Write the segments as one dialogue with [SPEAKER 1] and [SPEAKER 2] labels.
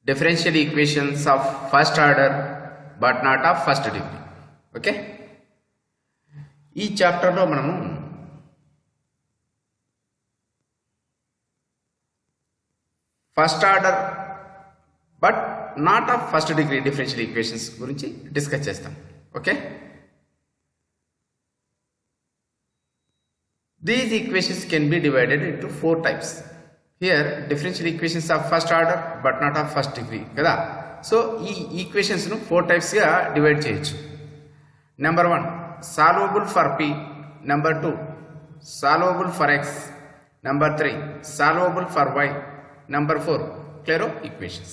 [SPEAKER 1] differential equations of first order but not of first degree. Okay, ఈ chapter లో మనము first order but not of first degree differential equations గురించి discuss చేస్తాం. Okay, these equations can be divided into four types. Here differential equations of first order but not of first degree kada. So ee equations nu four types ga divide cheyochu. Number 1, solvable for p. Number 2, solvable for x. Number 3, solvable for y. Number 4, Clairaut equations.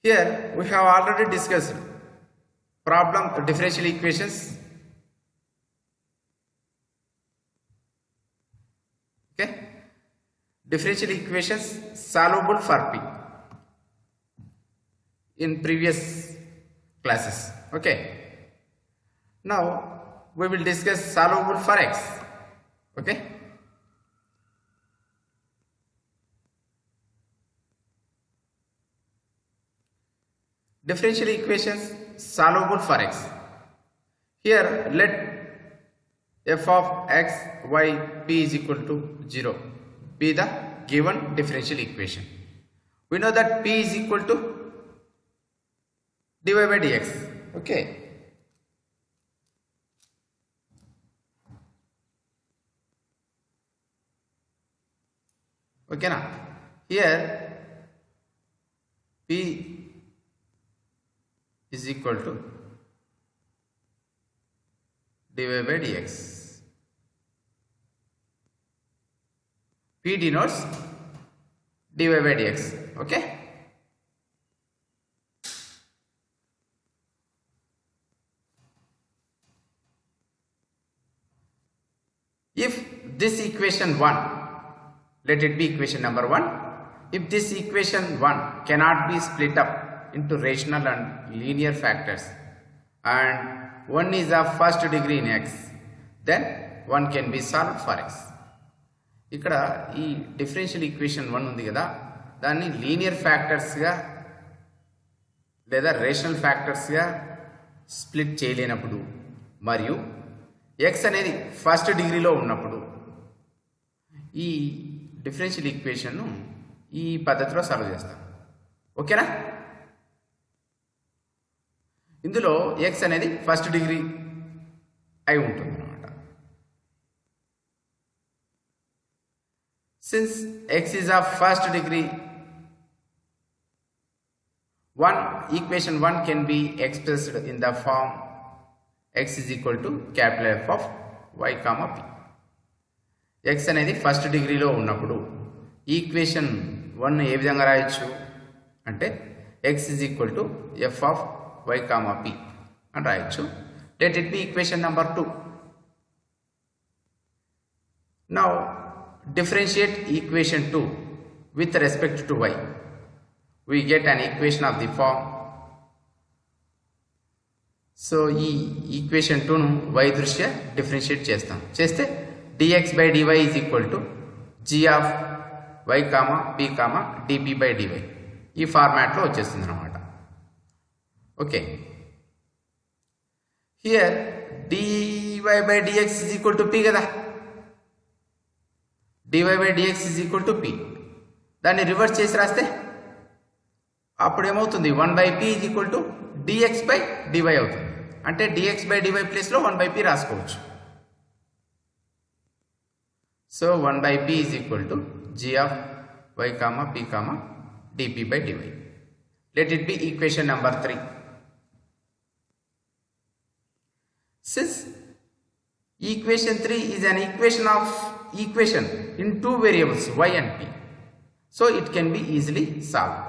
[SPEAKER 1] Here we have already discussed problem differential equations. Okay, differential equations solvable for p in previous classes. Okay, now we will discuss solvable for x. Okay, differential equations solvable for x. Here let f of x, y, p is equal to 0 be the given differential equation. We know that p is equal to dy by dx. Okay, okay now here p is equal to dy by dx. P denotes dy by dx. Okay, if this equation 1, let it be equation number 1, if this equation 1 cannot be split up into rational and linear factors and one is of first degree in x, then one can be solved for x. ఇక్కడ ఈ differential equation 1 ఉంది కదా, దాన్ని linear ఫ్యాక్టర్స్గా లేదా rational ఫ్యాక్టర్స్గా split చేయలేనప్పుడు మరియు X అనేది first డిగ్రీలో ఉన్నప్పుడు ఈ డిఫరెన్షియల్ ఈక్వేషన్ను ఈ పద్ధతిలో సాల్వ్ చేస్తాం. ఓకేనా, ఇందులో ఎక్స్ అనేది ఫస్ట్ డిగ్రీ అయి ఉంటుంది అన్నమాట. Since x is of first degree, equation 1 can be expressed in the form x is equal to capital F of y comma p. x అనేది ఫస్ట్ డిగ్రీలో ఉన్నప్పుడు ఈక్వేషన్ 1 ఏ విధంగా రాయొచ్చు అంటే x is equal to f of y comma p అని రాయొచ్చు. Let it be equation number 2. Now differentiate equation 2 with respect to y. We get an equation of the form. So ఈ equation 2 ను y దృష్ట్యా differentiate చేస్తాం. చేస్తే dx by dy is equal to g of y comma p comma dp by dy ఈ ఫార్మాట్లో వచ్చేస్తుంది అన్నమాట. Okay, here dy by dx is equal to p కదా, dy by dx is equal to p. దాన్ని reverse చేసి రాస్తే అప్పుడు ఏమవుతుంది, 1 by p is equal to dx by dy అవుతుంది. అంటే dx by dy ప్లేస్లో 1 by p రాసుకోవచ్చు. So 1 by p is equal to g of y comma p comma dp by dy. Let it be equation number 3. Since equation 3 is an equation in two variables y and p, so it can be easily solved.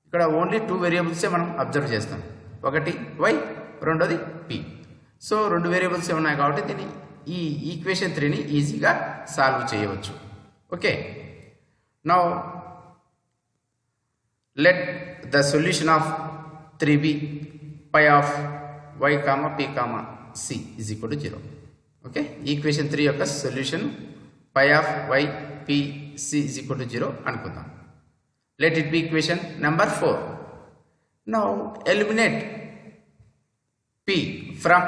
[SPEAKER 1] ఇక్కడ only 2 variables మనం observe చేస్తాం, ఒకటి y, రెండోది p. So 2 variables ఉన్నాయి కాబట్టి దీన్ని ఈ equation 3ని ఈజీగా సాల్వ్ చేయవచ్చు. Okay, now let the solution of 3b pi of y comma p comma c is equal to 0. Okay, equation 3 యొక్క solution pi of y p c is equal to 0 అనుకుందాం. Let it be equation number 4. Now eliminate P from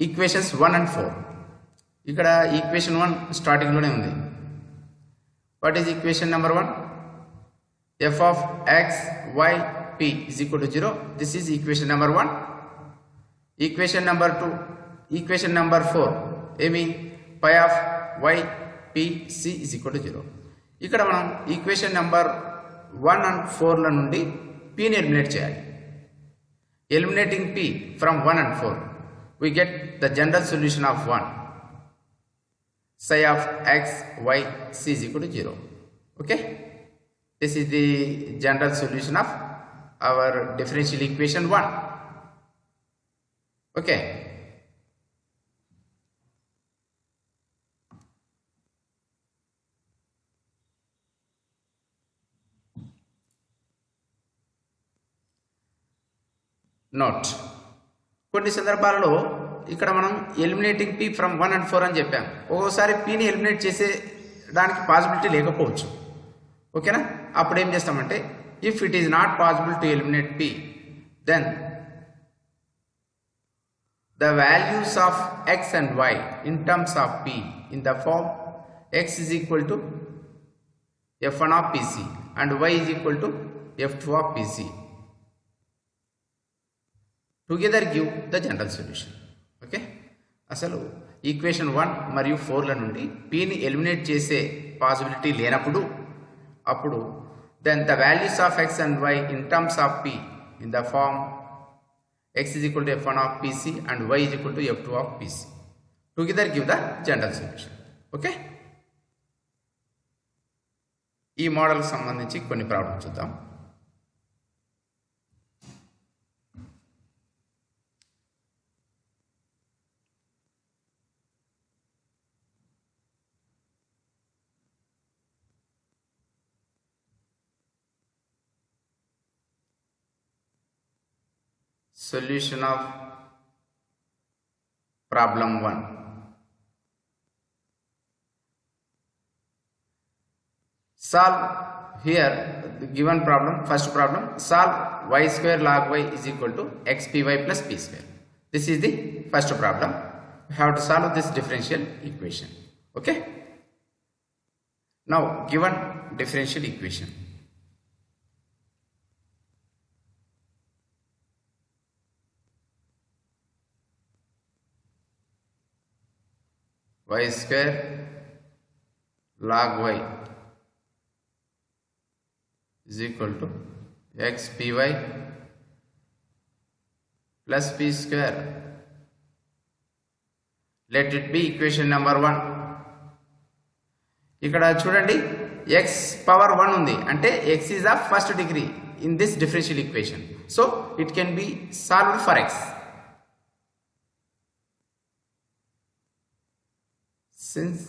[SPEAKER 1] equations 1 and 4. ఇక్కడ equation 1 starting లోనే ఉంది. What is equation number 1? F of x, y, p is equal to 0. This is equation number 1. Equation number 2, equation number 4, ఏమి pi of y, p, c is equal to 0. ఇక్కడ మనం equation number 1 and 4 ల నుండి p ని eliminate చేయాలి. Eliminating p from 1 and 4, we get the general solution of 1. Psi of x, y, c is equal to 0. Okay? This is the general solution of our differential equation 1. Okay? Note. కొన్ని సందర్భాలలో ఇక్కడ మనం eliminating p from 1 and 4 అని చెప్పాం. ఒక్కోసారి p ని eliminate చేసేదానికి possibility లేకపోవచ్చు. ఓకేనా? అప్పుడు ఏం చేస్తామంటే if it is not possible to eliminate p, then the values of x and y in terms of p in the form x is equal to f1 of pc and y is equal to f2 of pc together give the general solution. Okay, అసలు equation 1 మరియు 4 ల నుండి p ని eliminate చేసే possibility లేనప్పుడు అప్పుడు then the values of x and y in terms of p in the form x is equal to f1 of pc and y is equal to f2 of pc together give the general solution. Okay, ఈ మోడల్కి సంబంధించి కొన్ని problems చూద్దాం. Solution of problem 1. Solve here the given problem. First problem, solve y square log y is equal to xpy plus p square. This is the first problem. We have to solve this differential equation. Okay. Now given differential equation, y square log y is equal to xpy plus p square. Let it be equation number 1. ఇక్కడ చూడండి x power 1 ఉంది అంటే x is of first degree in this differential equation, so it can be solved for x. Since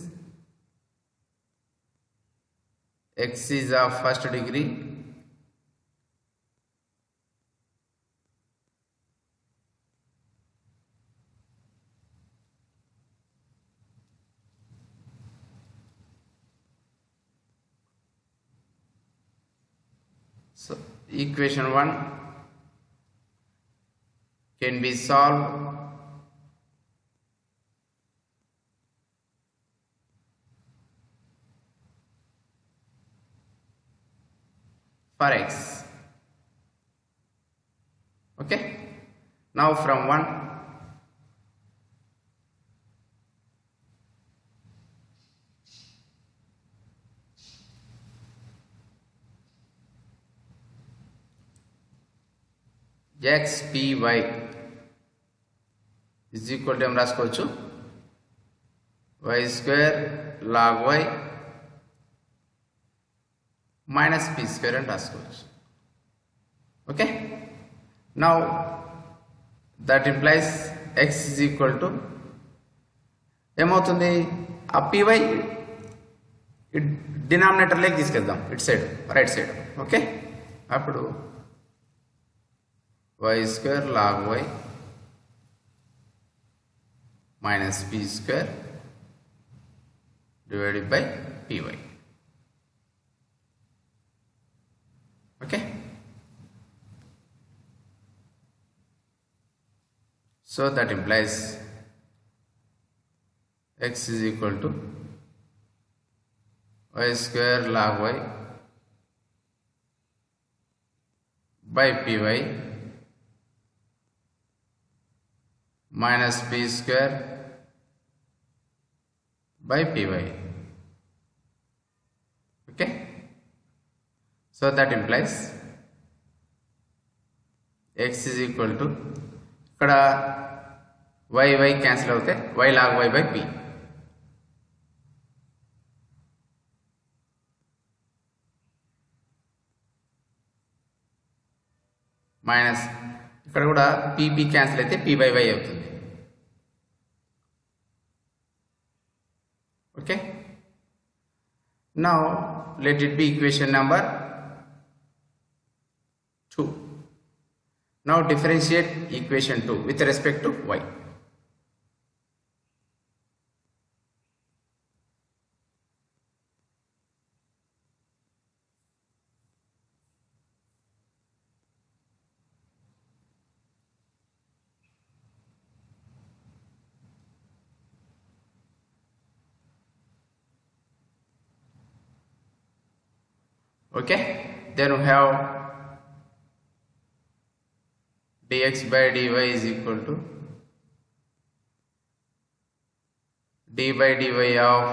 [SPEAKER 1] x is of first degree, so equation 1 can be solved for x. Okay, now from 1 xpy is equal to రాసుకోవచ్చు y square log y minus p square అని రాసుకోవచ్చు. Okay, now that implies x is equal to ఏమవుతుంది ఆ py denominator లేకి తీసుకెళ్దాం, ఇటు side right side. Okay, అప్పుడు y square log y minus p square divided by py. So that implies x is equal to y square log y by py minus p square by py. Okay, so that implies x is equal to ikkada y cancel avute y log y by p minus ఇక్కడ కూడా p cancel అయితే p by y అవుతుంది. Okay, now let it be equation number 2. Now differentiate equation 2 with respect to y. Okay, then we have dx by dy is equal to d by dy of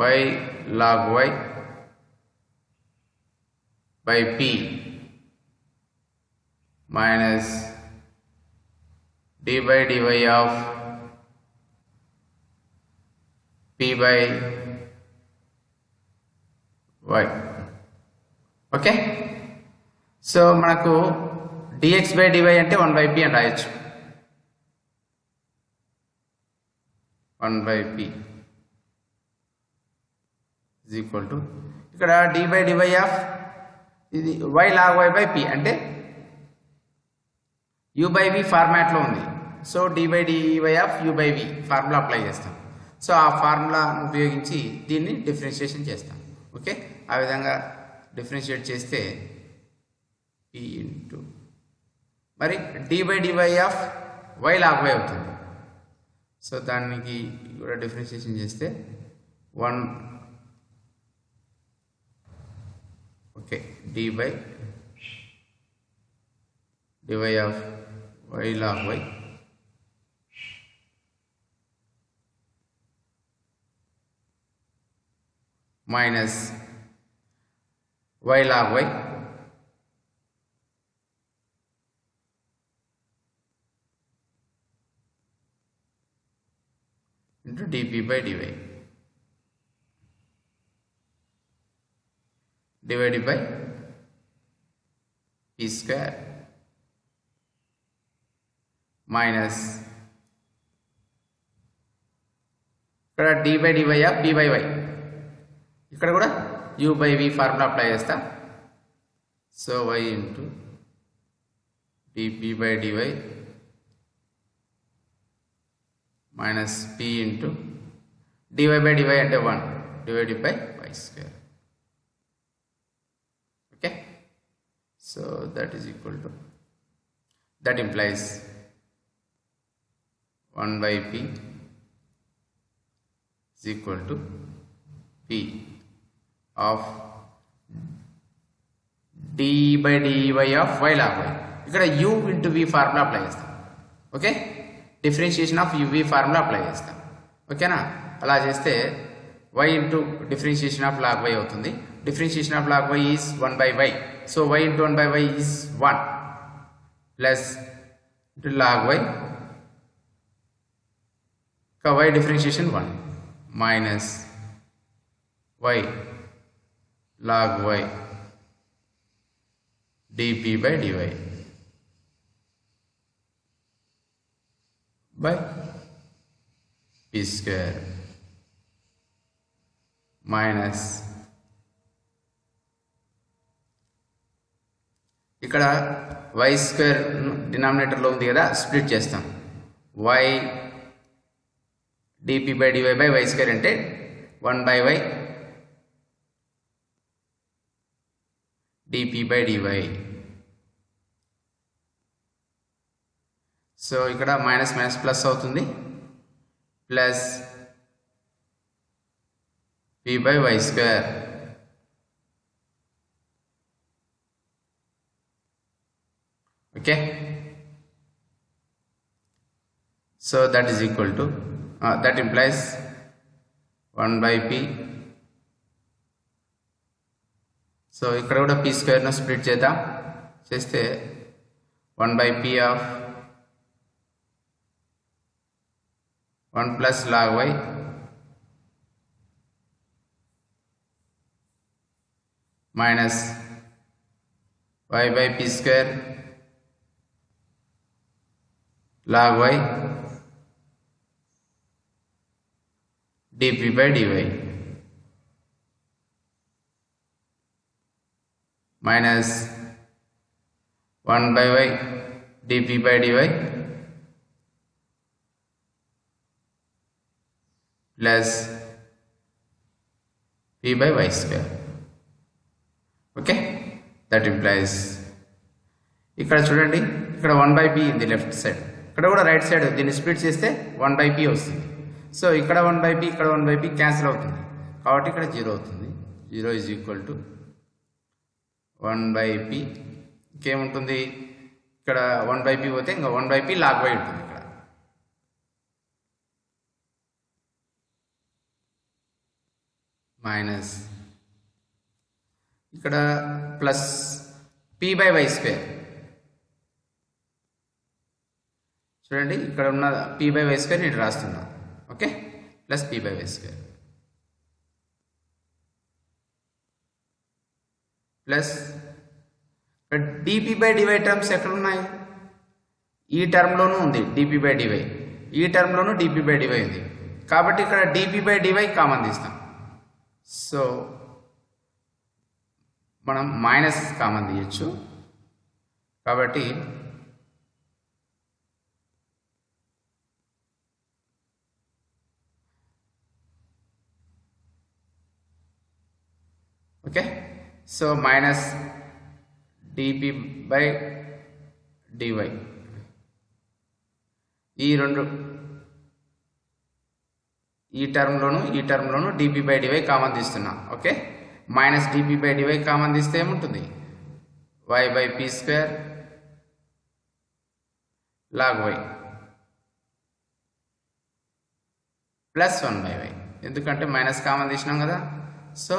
[SPEAKER 1] y log y by p minus d by dy of p by y. Okay, so మనకు dx by dy అంటే 1 by p అని రాయొచ్చు. 1 by p is equal to ఇక్కడ d by dy of ఇది y log y by p అంటే u by v format లో ఉంది. So d by dy of u by v formula apply చేస్తాం. So ఆ ఫార్ములాను ఉపయోగించి దీన్ని డిఫరెన్షియేషన్ చేస్తాం. ఓకే, ఆ విధంగా డిఫరెన్షియేట్ చేస్తే p ఇంటూ మరి d by dy of y log y అవుతుంది. సో దానికి కూడా డిఫరెన్షియేషన్ చేస్తే 1 okay d by dy of y log y minus y log y into dp by dy divided by p square minus ఇక్కడ d by dy of p by y ఇక్కడ కూడా u by v formula apply చేస్తా. So y into dp by dy minus p into dy by dy అంటే 1 divided by y square. Okay, so that is equal to that implies 1 by p is equal to p of d by dy of y log y. ఇక్కడ u into v formula apply చేస్తాం. Okay, differentiation of uv formula apply చేస్తాం. ఓకేనా, అలా చేస్తే y into differentiation of log y అవుతుంది. Differentiation of log y is 1 by y. So y into 1 by y is 1 plus into log y का y differentiation 1 minus y log y dp by dy by p square minus ఇక్కడ y square denominator లో ఉంది కదా, split చేస్తాం. y dp by dy by y square అంటే 1 by y dp by dy so ఇక్కడ minus minus plus అవుతుంది, plus p by y square okay. So that is equal to that implies 1 by p. So ఇక్కడ కూడా p square ను split చేద్దాం, చేస్తే 1 by p of 1 plus log y minus y by p square log y dp by dy minus 1 by y dp by dy plus p by y square. Okay, that implies ఇక్కడ చూడండి, ఇక్కడ 1 by p ఉంది left side, ఇక్కడ కూడా right side దీన్ని split చేస్తే 1 by p వస్తుంది. So ఇక్కడ 1 by p ఇక్కడ 1 by p క్యాన్సిల్ అవుతుంది, కాబట్టి ఇక్కడ 0 అవుతుంది. 0 is equal to 1 by p. ఇంకేముంటుంది, ఇక్కడ 1 by p పోతే ఇంకా 1 by p log y ఉంటుంది. ఇక్కడ మైనస్ ఇక్కడ plus p by y square. చూడండి ఇక్కడ ఉన్న p by y స్క్వేర్ నేను రాస్తున్నా, okay, plus p by y square plus dp by dy terms ఎక్కడ ఉన్నాయి, ఈ టర్మ్లోనూ ఉంది dp by dy, ఈ టర్మ్లోనూ dp by dy ఉంది, కాబట్టి ఇక్కడ dp by dy కామన్ తీస్తాం. సో మనం మైనస్ కామన్ తీయచ్చు, కాబట్టి okay. So minus dp by dy, ఈ రెండు ఈ టర్మ్లోను dp by dy కామన్ తీస్తున్నా, okay. Minus dp by dy common తీస్తే ఏముంటుంది, y by p square log y plus 1 by y, ఎందుకంటే మైనస్ కామన్ తీసినాం కదా. సో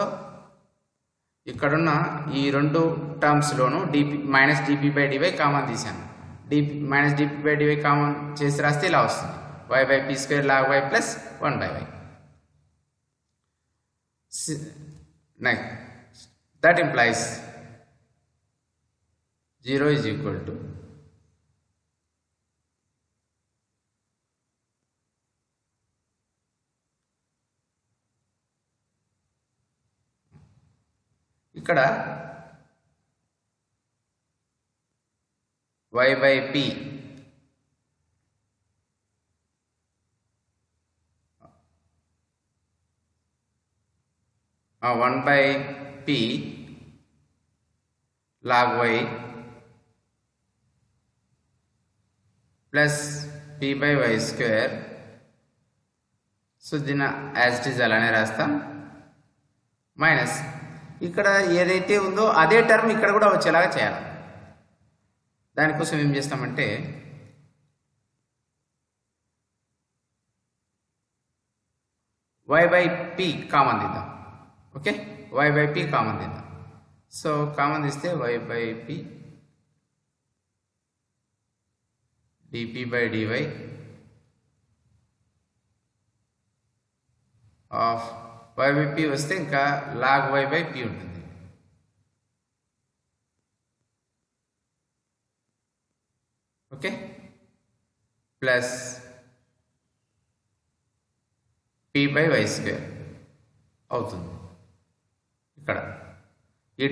[SPEAKER 1] ఇక్కడున్న ఈ రెండు టర్మ్స్లోను minus dp by dy common తీసాను, minus dp by dy common చేసి రాస్తే ఇలా వస్తుంది, y by p square log y plus 1 by y. Next, that implies 0 is equal to ఇక్కడ y by p 1 by p log y plus p by y square. So దీన్ని as it is అలానే రాస్తాం, minus ఇక్కడ ఏదైతే ఉందో అదే term ఇక్కడ కూడా వచ్చేలాగా చేయాలి. దానికోసం ఏం చేస్తామంటే y by p కామన్ తీద్దాం, okay, y by p common తీద్దాం. సో కామన్ తీస్తే y by p dp by dy of y by p వస్తే ఇంకా log y by p ఉంటుంది. Okay, plus p by y square అవుతుంది. ఇక్కడ ఈ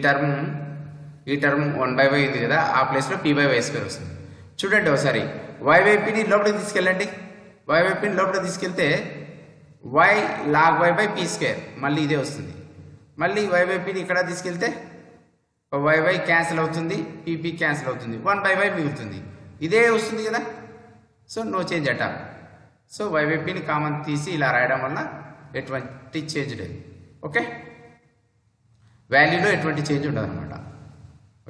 [SPEAKER 1] term 1 by y ఉంది కదా, ఆ ప్లేస్లో p by y స్క్వేర్ వస్తుంది. చూడండి ఒకసారి y by pని లోపలికి తీసుకెళ్ళండి, y by pని లోపలికి తీసుకెళ్తే y log y by p square మళ్ళీ ఇదే వస్తుంది. మళ్ళీ y by pని ఇక్కడ తీసుకెళ్తే y క్యాన్సిల్ అవుతుంది, p క్యాన్సిల్ అవుతుంది, 1 by y మిగులుతుంది, ఇదే వస్తుంది కదా. So no change at all. So y by pని కామన్ తీసి ఇలా రాయడం వల్ల ఎటువంటి చేంజ్ లేదు. ఓకే, వాల్యూలో ఎటువంటి చేంజ్ ఉండదు అనమాట.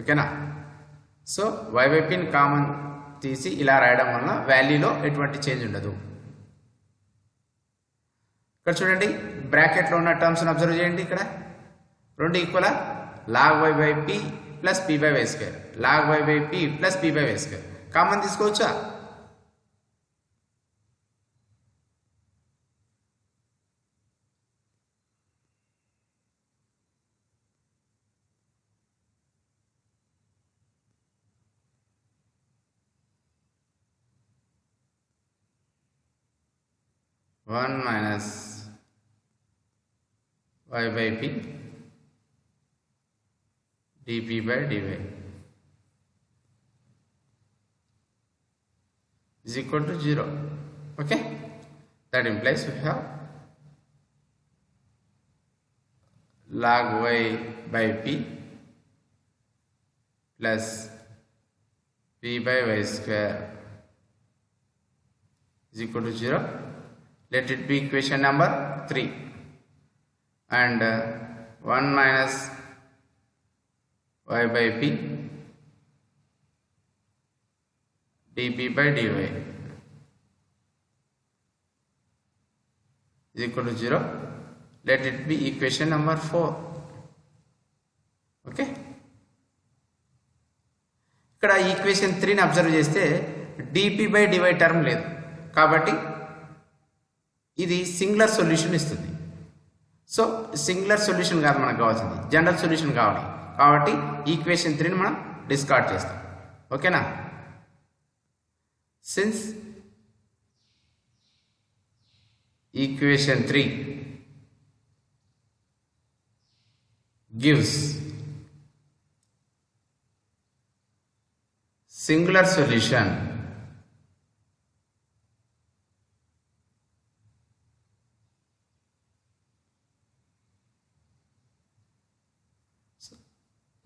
[SPEAKER 1] ఓకేనా? సో y by pని కామన్ తీసి ఇలా రాయడం వల్ల వాల్యూలో ఎటువంటి చేంజ్ ఉండదు. ఇక్కడ చూడండి, బ్రాకెట్లో ఉన్న టర్మ్స్ని అబ్జర్వ్ చేయండి. ఇక్కడ రెండు equal, log y by p plus p by y square, log y by p plus p by y square. Common తీసుకోవచ్చా? One minus y by p dp by dy is equal to 0. Okay, that implies we have log y by p plus p by y square is equal to 0. Let it be equation number 3. And 1 minus y by p dp by dy is equal to 0. Let it be equation number 4. Okay, ఇక్కడ equation 3ని observe చేస్తే dp by dy term లేదు కాబట్టి ఇది singular solution ఇస్తుంది. So singular solution కాదు మనకు కావాల్సింది, general solution కావాలి. కాబట్టి ఈక్వేషన్ 3ని మనం డిస్కార్డ్ చేస్తాం. ఓకేనా? Since equation 3 gives singular solution,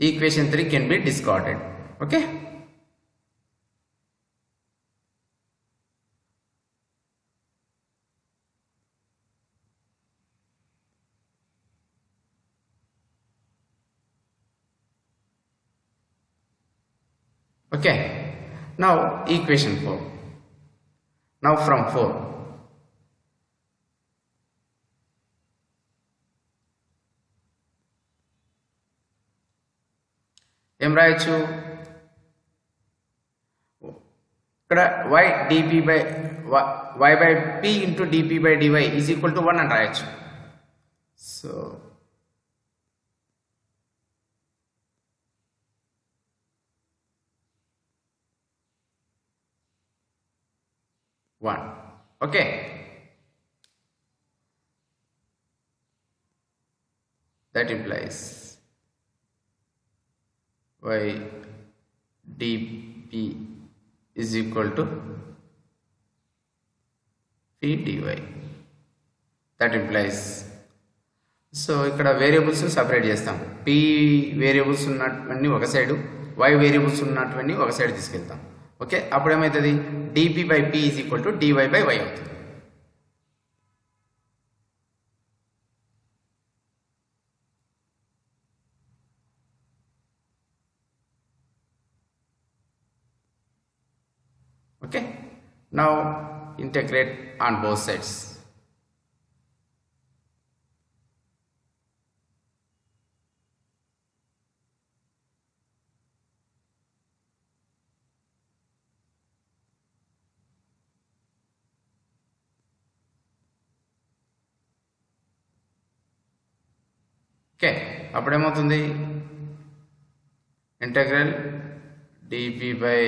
[SPEAKER 1] equation 3 can be discarded. Okay, okay, now equation 4. Now from 4, ఏం రాయొచ్చు? ఇక్కడ y dp by y by p into dp by dy is equal to 1 అని రాయొచ్చు. So one. Okay, that implies y dp is equal to p dy. That implies, so ఇక్కడ variables separate చేస్తాం. p variables ఉన్నటువన్నీ ఒక side, y variables ఉన్నటువన్నీ ఒక side తీసుకెళ్తాం. Okay, అప్పుడు ఏమవుతుంది? dp by p is equal to dy by y అవుతుంది. Okay, now integrate on both sides. Okay, అప్పుడేమవుతుంది? Integral dp by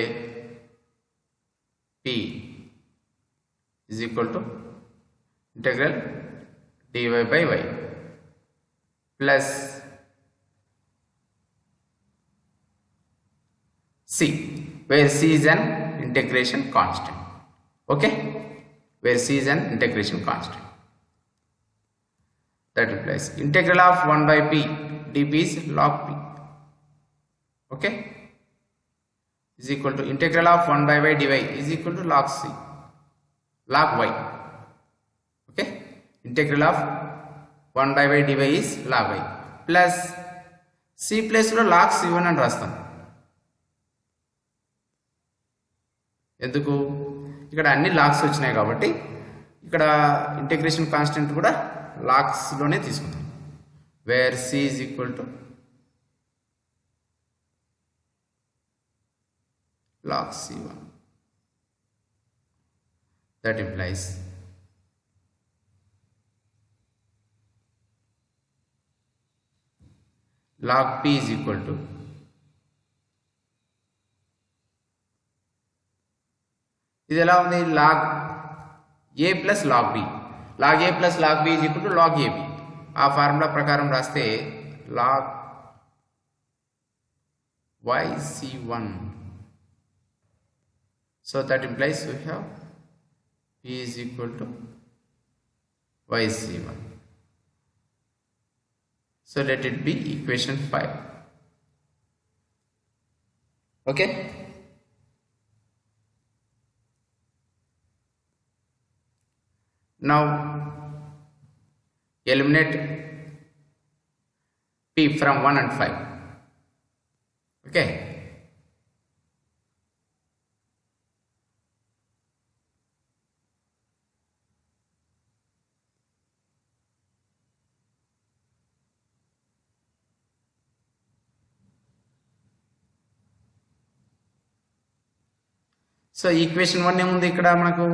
[SPEAKER 1] p is equal to integral dy by y plus c, where c is an integration constant. Okay, where c is an integration constant. That implies integral of 1 by p dp is log p. Okay, is equal to integral of 1 by y dy is equal to log c. log y. Okay, integral of 1 by y dy is log y plus c place లో log c1 అని రాస్తాం. ఎందుకు? ఇక్కడ అన్ని logs వచ్చినాయి కాబట్టి ఇక్కడ integration constant కూడా లాగ్స్ లోనే తీసుకుందాం. Where c is equal to log c1. That implies log p is equal to ఇది ఎలా ఉంది? log a plus log b. log a plus log b is equal to log ab. ఆ formula ప్రకారం రాస్తే log y c1. So that implies we have p is equal to y c1. So let it be equation 5. Okay. Now eliminate p from 1 and 5. Okay. So equation 1 ఏముంది ఇక్కడ మనకు?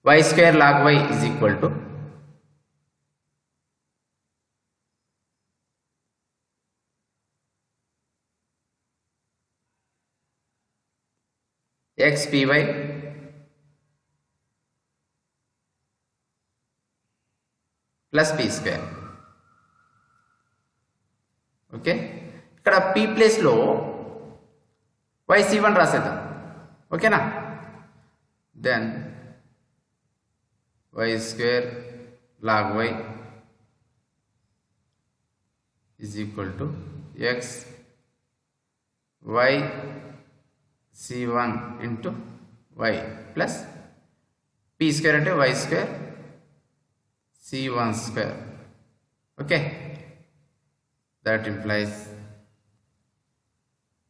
[SPEAKER 1] y square log y is equal to x py plus p square. Okay, ఇక్కడ p place లో y c1 రాసేద్దాం. ఓకేనా? Then y square log y is equal to x y c1 into y plus p square అంటే y square c1 square. Okay, that implies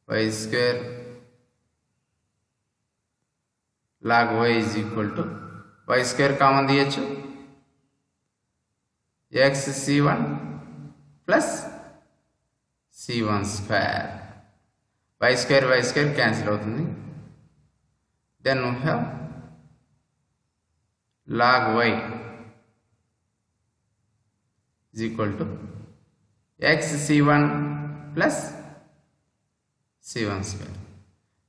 [SPEAKER 1] y square log y is equal to y square కామన్ తీయచ్చు x c1 plus c1 square. y square cancel అవుతుంది. Then we have log y is equal to x c1 plus c1 square,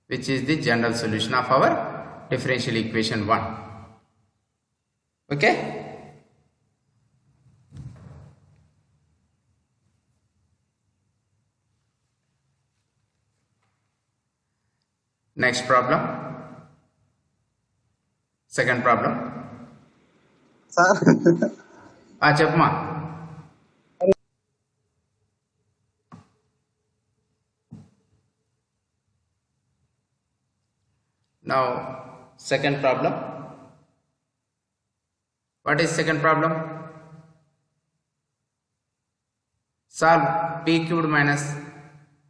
[SPEAKER 1] which is the general solution of our differential equation 1. Okay, next problem, second problem.
[SPEAKER 2] Sir,
[SPEAKER 1] చెప్పమా. Now second problem. What is second problem? Solve p cubed minus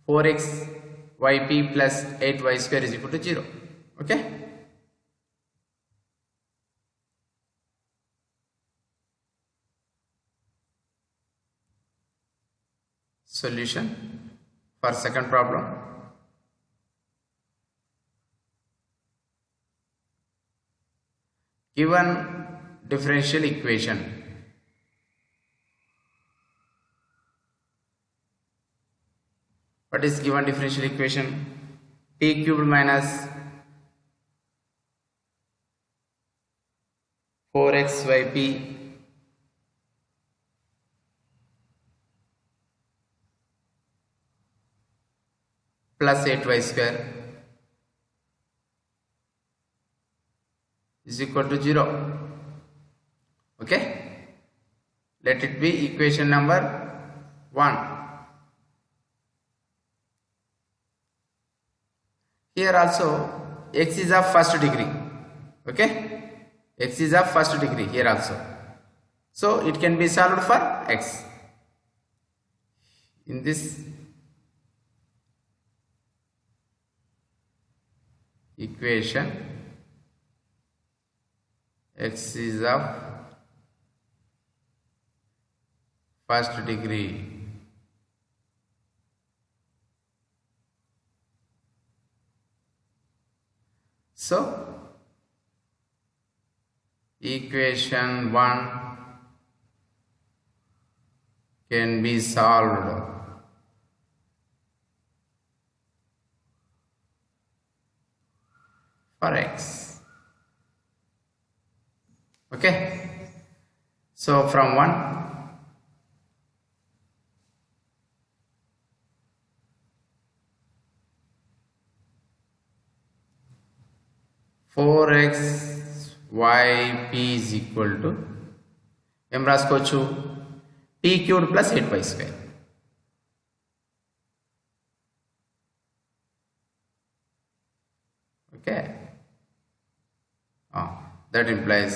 [SPEAKER 1] 4x yp plus 8y square is equal to 0. Okay. Solution for second problem. Given differential equation, what is given differential equation? p cubed minus 4xyp plus 8y square is equal to 0. Okay, let it be equation number 1. Here also x is of first degree. Okay, x is of first degree here also, so it can be solved for x. In this equation, x is of first degree. So equation 1 can be solved for x. Okay, so from 1 4x yp is equal to em రాసుకోవచ్చు p cubed plus 8y square. Okay, that implies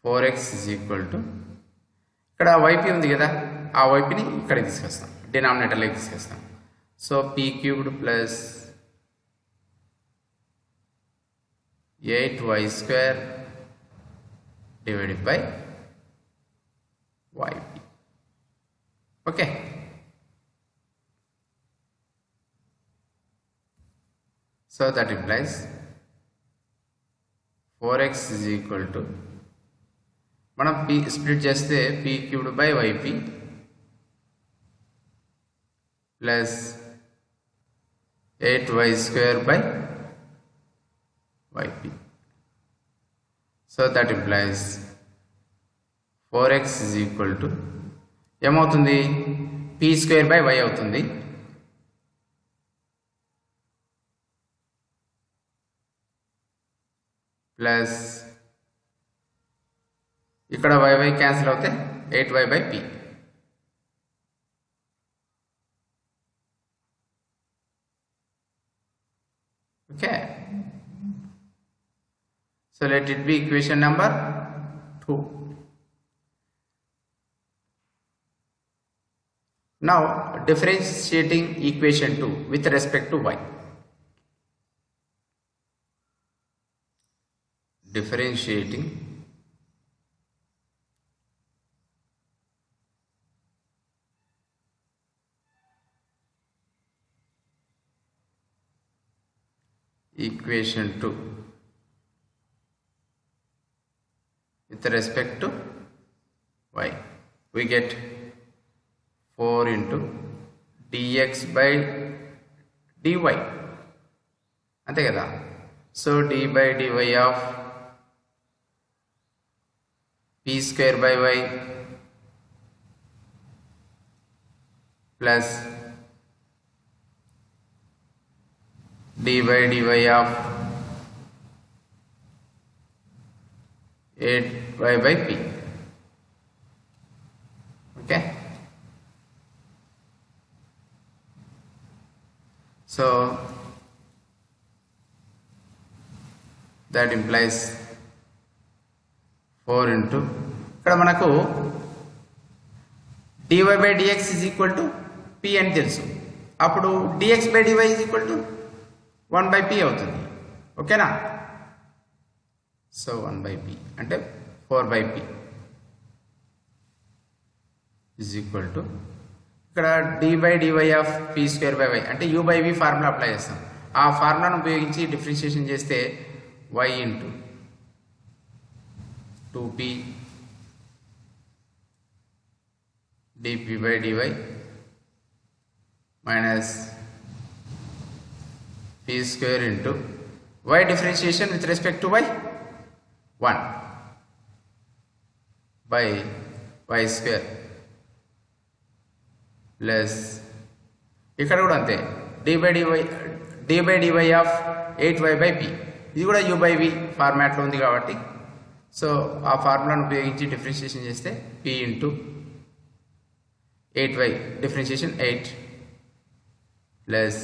[SPEAKER 1] 4x is equal to, ఇక్కడ yp ఉంది కదా, ఆ ypని ఇక్కడికి తీసుకొస్తాం, డినామినేటర్లోకి తీసుకొస్తాం. So p cubed plus 8y square divided by yp. Okay, so that implies 4x is equal to, మనం p split చేస్తే p cubed by yp plus 8y square by yp. So that implies 4x is equal to ఏమవుతుంది, p square by y అవుతుంది, plus ఇక్కడ y cancel అవుతే 8y by p. Okay, so let it be equation number 2. Now differentiating equation 2 with respect to y. Differentiating equation 2 with respect to y, we get 4 into dx by dy, అంతే కదా. So d by dy of p square by y plus d by dy of 8y by p. Okay, so that implies 4 into, ఇక్కడ మనకు dy by dx is equal to p అని తెలుసు, అప్పుడు dx by dy is equal to 1 by p అవుతుంది. ఓకేనా, so 1 by p అంటే 4 by p is equal to, ఇక్కడ d by dy of p square by y అంటే u by v formula apply చేస్తాం, ఆ ఫార్ములాను ఉపయోగించి డిఫరెన్షియేషన్ చేస్తే y into 2p dp by dy minus p square into y differentiation with respect to y 1 by y square plus ఇక్కడ కూడా అంతే d by dy of 8y by p, ఇది కూడా u by v ఫార్మాట్లో ఉంది కాబట్టి, so ఆ ఫార్ములాను ఉపయోగించి డిఫరెన్షియేషన్ చేస్తే p into 8y differentiation 8 plus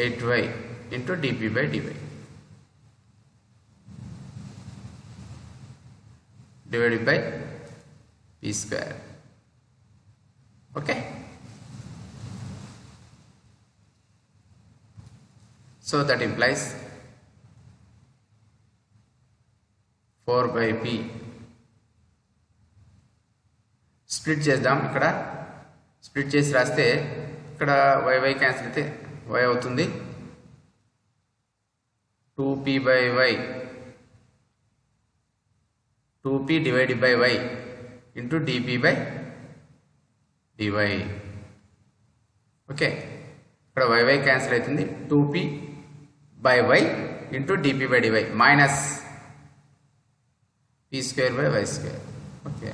[SPEAKER 1] 8y into dp by dy divided by p square. Okay. So that implies 4 by p. Split చేద్దాం. ఇక్కడ స్ప్లిట్ చేసి రాస్తే ఇక్కడ y క్యాన్సిల్ అయితే y అవుతుంది 2p by y 2p divided by y into dp by dy. Okay, ఇక్కడ y cancel అవుతుంది 2p by y into dp by dy minus p square by y square. Okay,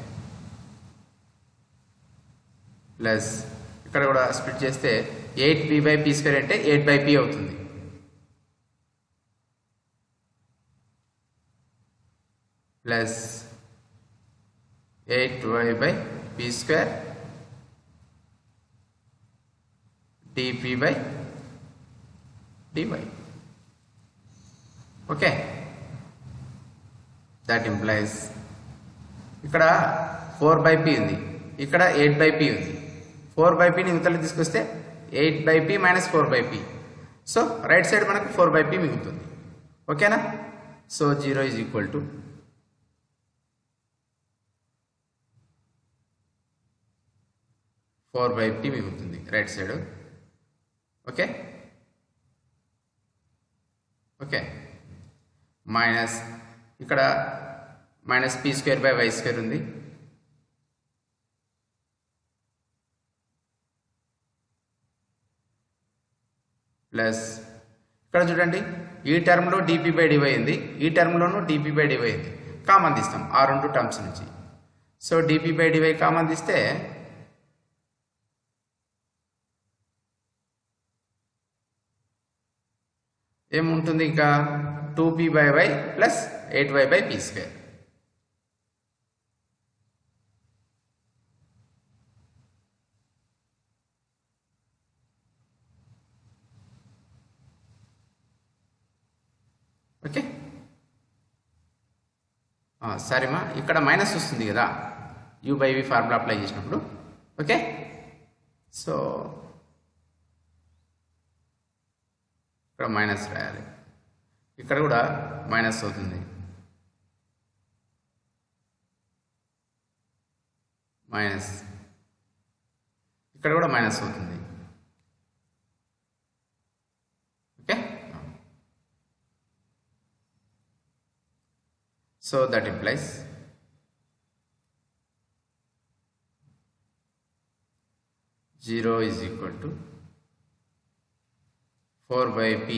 [SPEAKER 1] plus ఇక్కడ కూడా split చేస్తే 8p by p square అంటే 8 by p అవుతుంది. Plus 8y by p square dp by dy. Okay, that implies ఇక్కడ 4 by p ఉంది, ఇక్కడ 8 by p ఉంది. 4 by p ని ఇవతల తీసుకొస్తే 8 by p minus 4 by p. So right side మనకు 4 by p మిగులుతుంది. ఓకేనా? So 0 is equal to 4 by p మిగులుతుంది right side. Okay okay, minus ఇక్కడ minus p square by y square ఉంది. ప్లస్ ఇక్కడ చూడండి ఈ టర్మ్లో dp బై dy ఉంది, ఈ టర్మ్లోనూ dp బై dy ఉంది. కామన్ తీస్తాం ఆ రెండు టర్మ్స్ నుంచి. So dp by dy common తీస్తే ఏముంటుంది? ఇంకా 2p by y plus 8y by p square. Okay, సరేమా, ఇక్కడ మైనస్ వస్తుంది కదా u by v formula apply చేసినప్పుడు. ఓకే, సో ఇక్కడ మైనస్ రాయాలి, ఇక్కడ కూడా మైనస్ అవుతుంది. మైనస్ ఇక్కడ కూడా మైనస్ అవుతుంది. Okay, so that implies zero is equal to 4 by p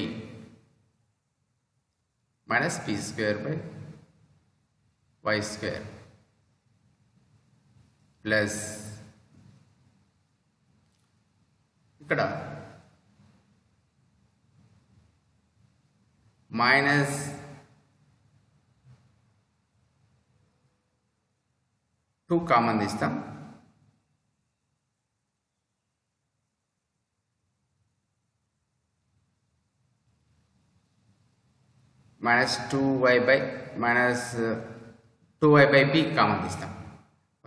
[SPEAKER 1] minus p square by y square plus ఇక్కడ మైనస్ టూ కామన్ తీస్తాం. Minus 2y by minus 2y by p common తీస్తాం.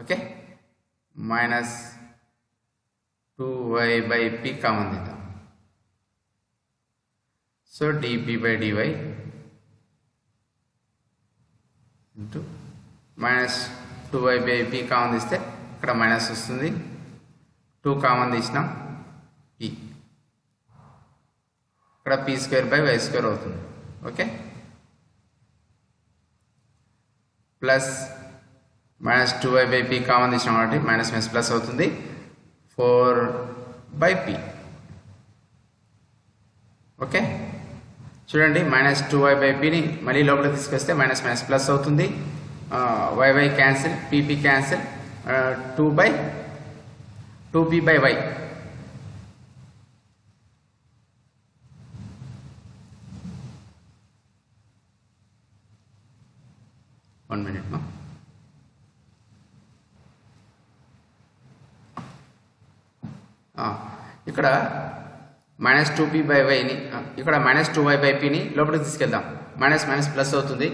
[SPEAKER 1] Okay, minus 2y by p common తీద్దాం. So dp by dy into minus 2y by p common తీస్తే ఇక్కడ minus వస్తుంది. 2 common తీసినాం, p ఇక్కడ p square by y square అవుతుంది. Okay, plus minus 2y by p common తీసినాం కాబట్టి minus minus plus అవుతుంది. 4 by p. ఓకే, చూడండి మైనస్ 2y by pని మళ్ళీ లోపల తీసుకొస్తే మైనస్ మైనస్ ప్లస్ అవుతుంది. y cancel, pp cancel, 2p by y. One minute, ma. ఇక్కడ మైనస్ 2p బై వైని ఇక్కడ మైనస్ 2y బై pని లోపలికి తీసుకెళ్దాం. మైనస్ మైనస్ ప్లస్ అవుతుంది,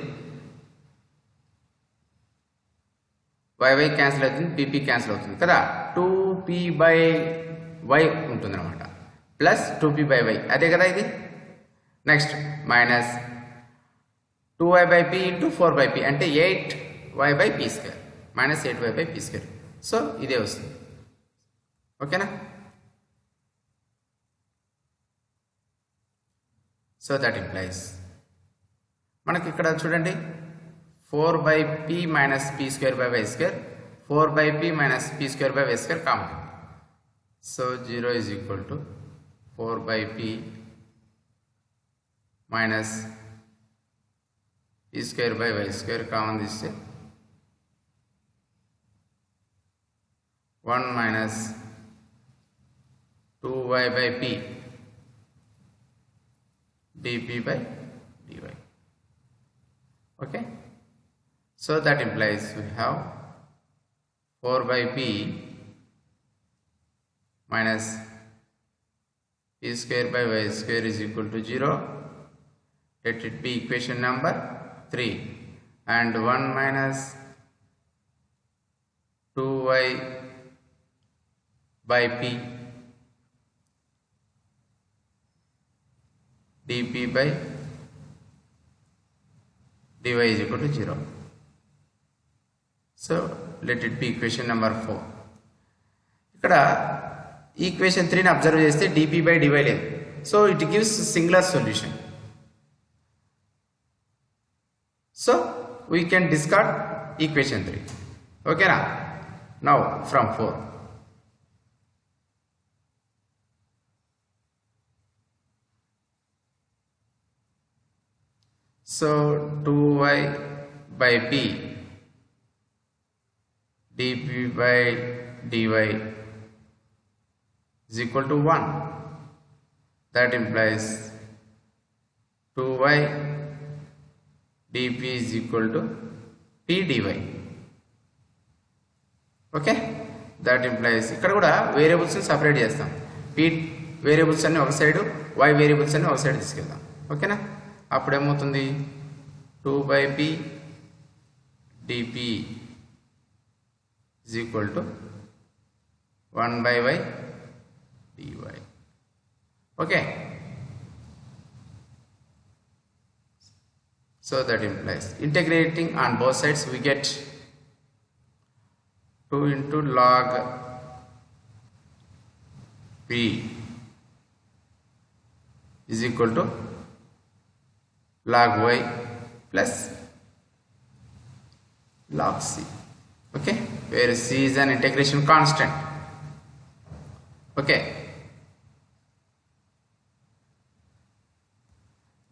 [SPEAKER 1] y క్యాన్సిల్ అవుతుంది, pp క్యాన్సిల్ అవుతుంది కదా. 2p బై y ఉంటుంది అనమాట, ప్లస్ 2p బై y అదే కదా ఇది. Next minus 2y by p into 4 by p అంటే 8y by p square minus 8y by p square. So ఇదే వస్తుంది. ఓకేనా. సో దట్ ఇంప్లైస్ మనకి ఇక్కడ చూడండి 4 by p minus p square by y square 4 by p minus p square by y square common. So 0 is equal to 4 by p minus p square by y square common తీస్తే 1 minus 2y by p dp by dy. Okay, so that implies we have 4 by p minus p square by y square is equal to 0. Let it be equation number 3, and 1 minus 2y by p dp by dy is equal to 0. So let it be equation number 4. ఇక్కడ equation 3ని observe చేస్తే dp by dy లేదు. So it gives singular solution. So we can discard equation 3. ఓకేనా. Now from 4. So 2y by p dp by dy is equal to 1. That implies 2y dp is equal to p dy. Okay, that implies ఇక్కడ కూడా variables separate చేస్తాం. p variables అన్ని ఒక side, y variables అన్ని ఒక side తీసుకెళ్దాం. ఓకేనా. అప్పుడేమవుతుంది 2 by p dp is equal to 1 by y dy. Okay, so that implies integrating on both sides we get 2 into log p is equal to log y plus log c. Okay, where c is an integration constant. Okay,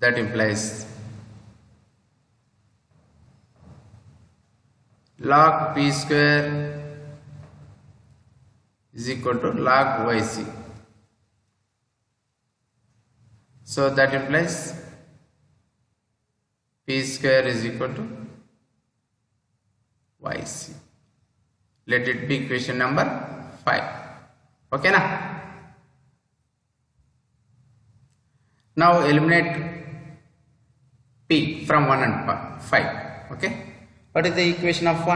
[SPEAKER 1] that implies log p square is equal to log yc. So that implies p square is equal to yc. Let it be equation number 5. Okay na. Now eliminate p from 1 and 5. Okay, what is the equation of 1?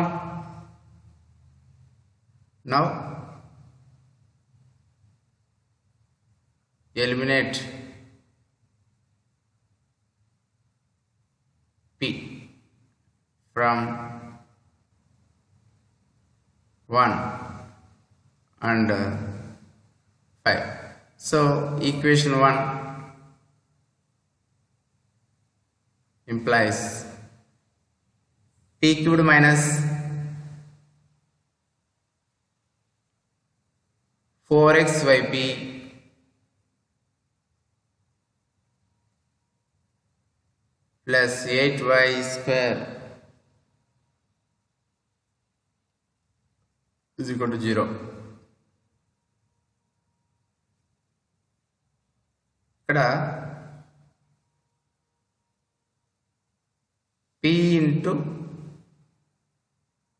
[SPEAKER 1] Now eliminate p from 1 and 5. So equation 1 implies p cubed minus 4xyp plus 8y square is equal to 0. ఇక్కడ p into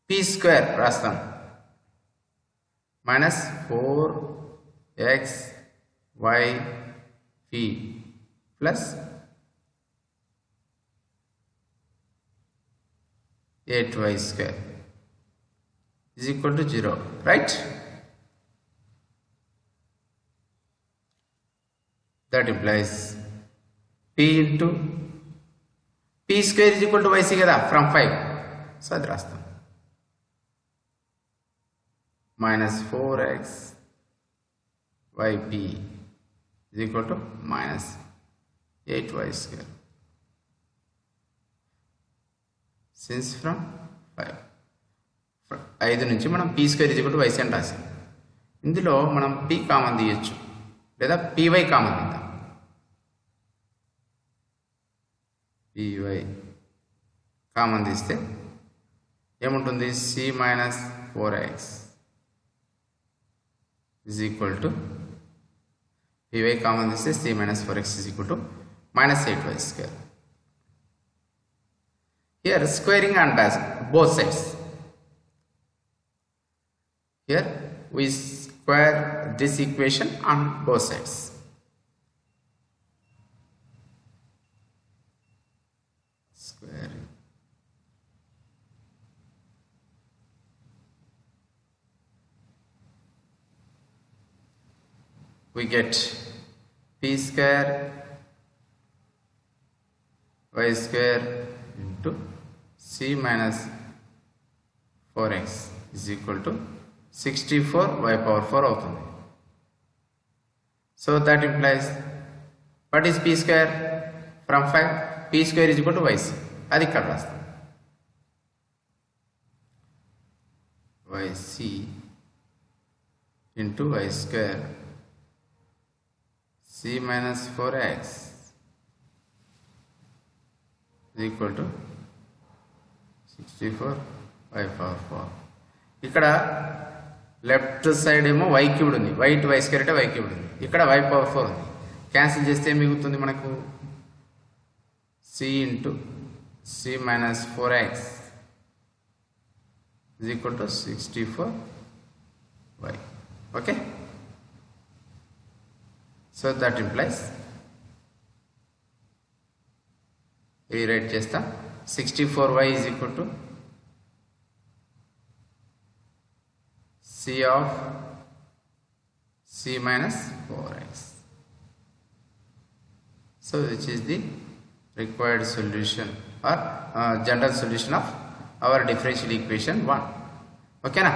[SPEAKER 1] p square రాస్తాం minus 4xy p plus 8y square is equal to 0, right? That implies p into p square is equal to yc kada from 5. So అది రాస్తాం minus 4x yp is equal to minus 8y square. Since from 5 నుంచి మనం p square is equal to yc అని రాసాం. ఇందులో మనం p common తీయచ్చు లేదా py కామన్ తీద్దాం. py కామన్ తీస్తే ఏముంటుంది c minus 4x is equal to py common తీస్తే c minus 4x is equal to minus 8y square. Here squaring on both sides. Here we square this equation on both sides. Squaring. We get p square y square into c minus 4x is equal to 64 y power 4 అవుతుంది. So that implies what is p square from 5? p square is equal to yc. అది ఇక్కడ రాస్తాం. yc into y square c minus 4x is equal to 64 y power 4. ఇక్కడ left side ఏమో y cubed ఉంది, y to y square అంటే y cubed ఉంది, ఇక్కడ y power 4 ఉంది. క్యాన్సిల్ చేస్తే ఏం మిగులుతుంది మనకు c into c minus 4x is equal to 64y. Okay, so that implies rewrite చేస్తా 64y is equal to c of c minus 4x. So which is the required solution or general solution of our differential equation 1. Okay na?